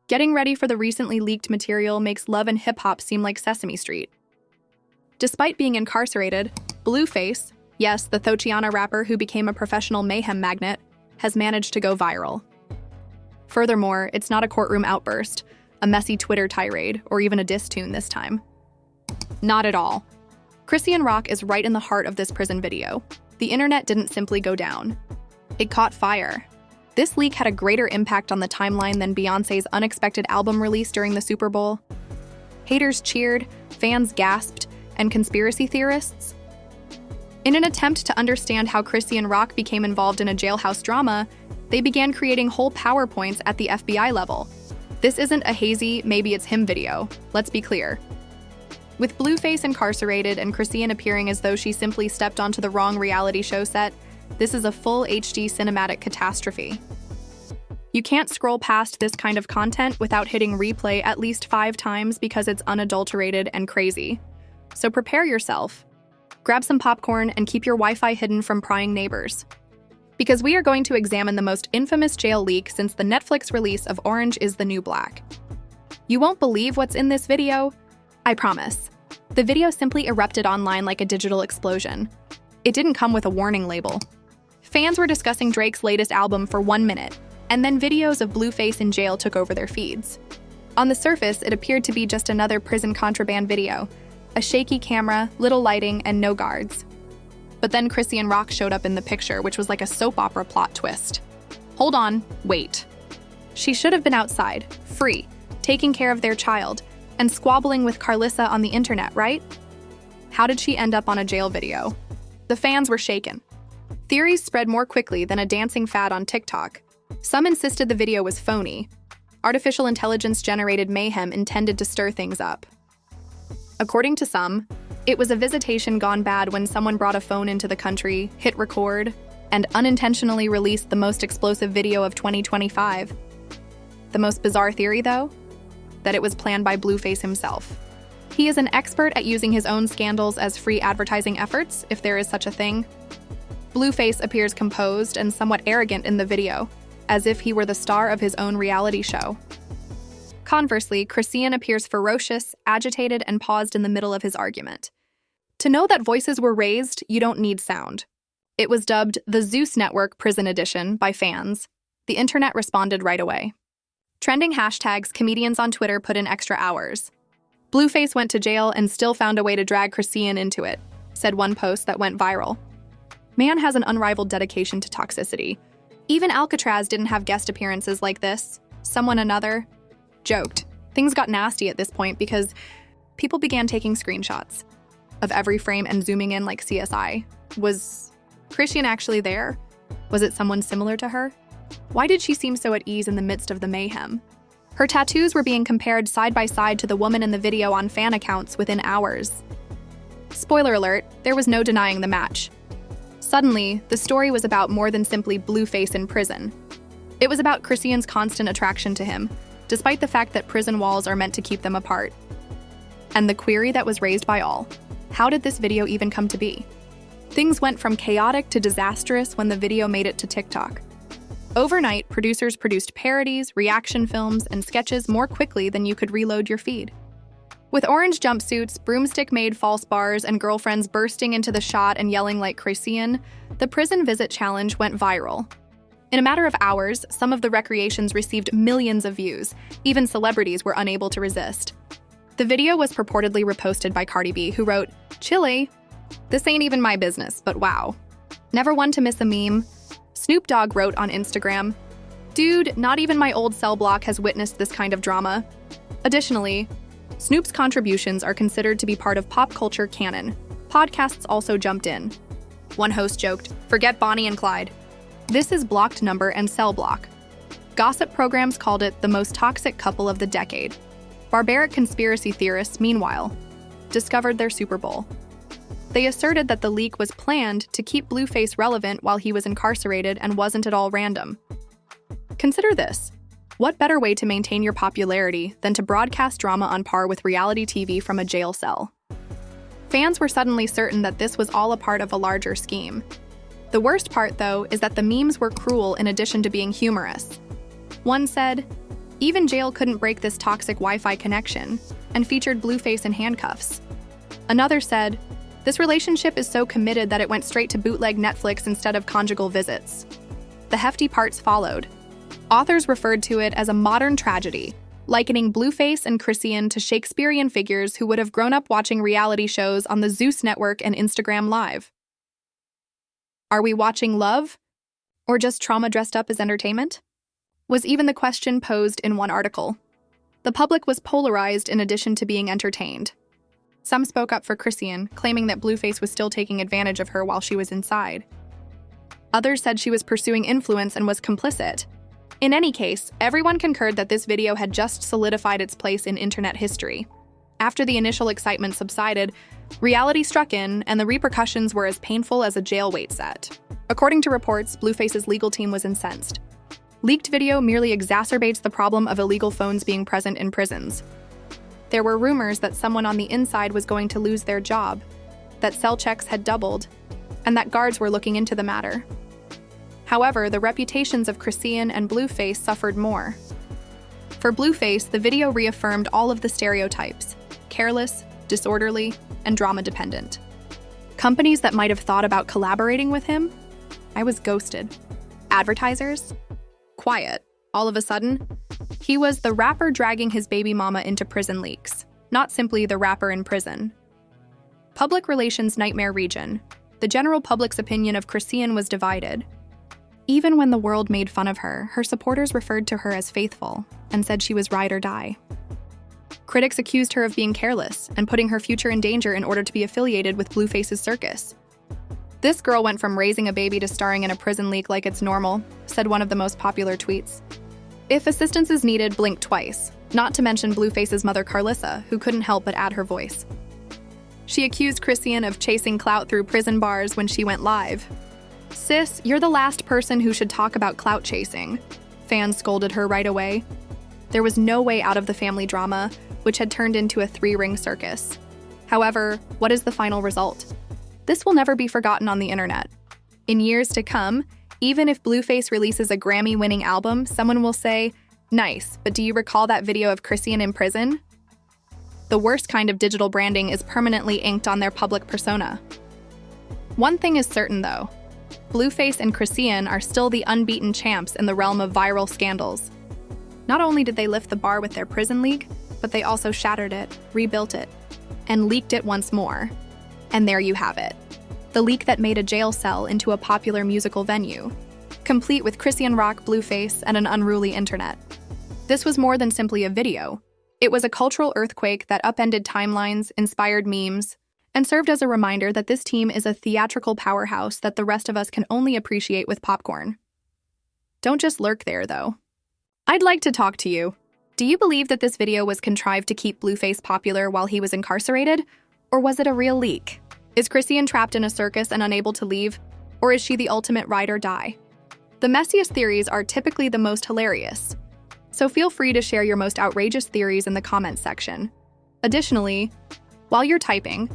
Getting ready for the recently leaked material makes love and hip-hop seem like Sesame Street. Despite being incarcerated, Blueface, yes, the Thotiana rapper who became a professional mayhem magnet, has managed to go viral. Furthermore, it's not a courtroom outburst, a messy Twitter tirade, or even a diss tune this time. Not at all. Chrisean Rock is right in the heart of this prison video. The internet didn't simply go down. It caught fire. This leak had a greater impact on the timeline than Beyoncé's unexpected album release during the Super Bowl. Haters cheered, fans gasped, and conspiracy theorists? In an attempt to understand how Chrisean Rock became involved in a jailhouse drama, they began creating whole PowerPoints at the FBI level. This isn't a hazy, maybe it's him video, let's be clear. With Blueface incarcerated and Chrisean appearing as though she simply stepped onto the wrong reality show set, this is a full HD cinematic catastrophe. You can't scroll past this kind of content without hitting replay at least 5 times because it's unadulterated and crazy. So prepare yourself. Grab some popcorn and keep your Wi-Fi hidden from prying neighbors. Because we are going to examine the most infamous jail leak since the Netflix release of Orange is the New Black. You won't believe what's in this video, I promise. The video simply erupted online like a digital explosion. It didn't come with a warning label. Fans were discussing Drake's latest album for 1 minute, and then videos of Blueface in jail took over their feeds. On the surface, it appeared to be just another prison contraband video, a shaky camera, little lighting, and no guards. But then Chrisean Rock showed up in the picture, which was like a soap opera plot twist. Hold on, wait. She should have been outside, free, taking care of their child, and squabbling with Carlissa on the internet, right? How did she end up on a jail video? The fans were shaken. Theories spread more quickly than a dancing fad on TikTok. Some insisted the video was phony. Artificial intelligence-generated mayhem intended to stir things up. According to some, it was a visitation gone bad when someone brought a phone into the country, hit record, and unintentionally released the most explosive video of 2025. The most bizarre theory, though? That it was planned by Blueface himself. He is an expert at using his own scandals as free advertising efforts, if there is such a thing. Blueface appears composed and somewhat arrogant in the video, as if he were the star of his own reality show. Conversely, Chrisean appears ferocious, agitated, and paused in the middle of his argument. To know that voices were raised, you don't need sound. It was dubbed the Zeus Network Prison Edition by fans. The internet responded right away. Trending hashtags, comedians on Twitter put in extra hours. Blueface went to jail and still found a way to drag Chrisean into it, said one post that went viral. Man has an unrivaled dedication to toxicity. Even Alcatraz didn't have guest appearances like this. Someone another joked. Things got nasty at this point because people began taking screenshots of every frame and zooming in like CSI. Was Chrisean actually there? Was it someone similar to her? Why did she seem so at ease in the midst of the mayhem? Her tattoos were being compared side by side to the woman in the video on fan accounts within hours. Spoiler alert, there was no denying the match. Suddenly, the story was about more than simply Blueface in prison. It was about Chrisean's constant attraction to him, despite the fact that prison walls are meant to keep them apart. And the query that was raised by all: how did this video even come to be? Things went from chaotic to disastrous when the video made it to TikTok. Overnight, producers produced parodies, reaction films, and sketches more quickly than you could reload your feed. With orange jumpsuits, broomstick-made false bars, and girlfriends bursting into the shot and yelling like Chrisean, the prison visit challenge went viral. In a matter of hours, some of the recreations received millions of views. Even celebrities were unable to resist. The video was purportedly reposted by Cardi B, who wrote, "Chile? This ain't even my business, but wow. Never one to miss a meme." Snoop Dogg wrote on Instagram, "Dude, not even my old cell block has witnessed this kind of drama." Additionally, Snoop's contributions are considered to be part of pop culture canon. Podcasts also jumped in. One host joked, "Forget Bonnie and Clyde. This is blocked number and cell block." Gossip programs called it the most toxic couple of the decade. Barbaric conspiracy theorists, meanwhile, discovered their Super Bowl. They asserted that the leak was planned to keep Blueface relevant while he was incarcerated and wasn't at all random. Consider this. What better way to maintain your popularity than to broadcast drama on par with reality TV from a jail cell? Fans were suddenly certain that this was all a part of a larger scheme. The worst part, though, is that the memes were cruel in addition to being humorous. One said, Even jail couldn't break this toxic Wi-Fi connection and featured Blueface in handcuffs. Another said, "This relationship is so committed that it went straight to bootleg Netflix instead of conjugal visits." The hefty parts followed. Authors referred to it as a modern tragedy, likening Blueface and Chrisean to Shakespearean figures who would have grown up watching reality shows on the Zeus Network and Instagram Live. Are we watching love? Or just trauma dressed up as entertainment? Was even the question posed in one article. The public was polarized in addition to being entertained. Some spoke up for Chrisean, claiming that Blueface was still taking advantage of her while she was inside. Others said she was pursuing influence and was complicit. In any case, everyone concurred that this video had just solidified its place in internet history. After the initial excitement subsided, reality struck in, and the repercussions were as painful as a jail wait set. According to reports, Blueface's legal team was incensed. Leaked video merely exacerbates the problem of illegal phones being present in prisons. There were rumors that someone on the inside was going to lose their job, that cell checks had doubled, and that guards were looking into the matter. However, the reputations of Chrisean and Blueface suffered more. For Blueface, the video reaffirmed all of the stereotypes: careless, disorderly, and drama-dependent. Companies that might have thought about collaborating with him? I was ghosted. Advertisers? Quiet. All of a sudden, he was the rapper dragging his baby mama into prison leaks, not simply the rapper in prison. Public relations nightmare region. The general public's opinion of Chrisean was divided. Even when the world made fun of her, her supporters referred to her as faithful and said she was ride or die. Critics accused her of being careless and putting her future in danger in order to be affiliated with Blueface's circus. "This girl went from raising a baby to starring in a prison leak like it's normal," said one of the most popular tweets. "If assistance is needed, blink twice," not to mention Blueface's mother Carlissa, who couldn't help but add her voice. She accused Chrisean of chasing clout through prison bars when she went live. "Sis, you're the last person who should talk about clout chasing," fans scolded her right away. There was no way out of the family drama, which had turned into a three-ring circus. However, what is the final result? This will never be forgotten on the internet. In years to come, even if Blueface releases a Grammy-winning album, someone will say, "Nice, but do you recall that video of Chrisean in prison?" The worst kind of digital branding is permanently inked on their public persona. One thing is certain, though. Blueface and Chrisean are still the unbeaten champs in the realm of viral scandals. Not only did they lift the bar with their prison leak, but they also shattered it, rebuilt it, and leaked it once more. And there you have it. The leak that made a jail cell into a popular musical venue, complete with Chrisean Rock, Blueface, and an unruly internet. This was more than simply a video. It was a cultural earthquake that upended timelines, inspired memes, and served as a reminder that this team is a theatrical powerhouse that the rest of us can only appreciate with popcorn. Don't just lurk there, though. I'd like to talk to you. Do you believe that this video was contrived to keep Blueface popular while he was incarcerated? Or was it a real leak? Is Chrisean trapped in a circus and unable to leave? Or is she the ultimate ride or die? The messiest theories are typically the most hilarious. So feel free to share your most outrageous theories in the comments section. Additionally, while you're typing,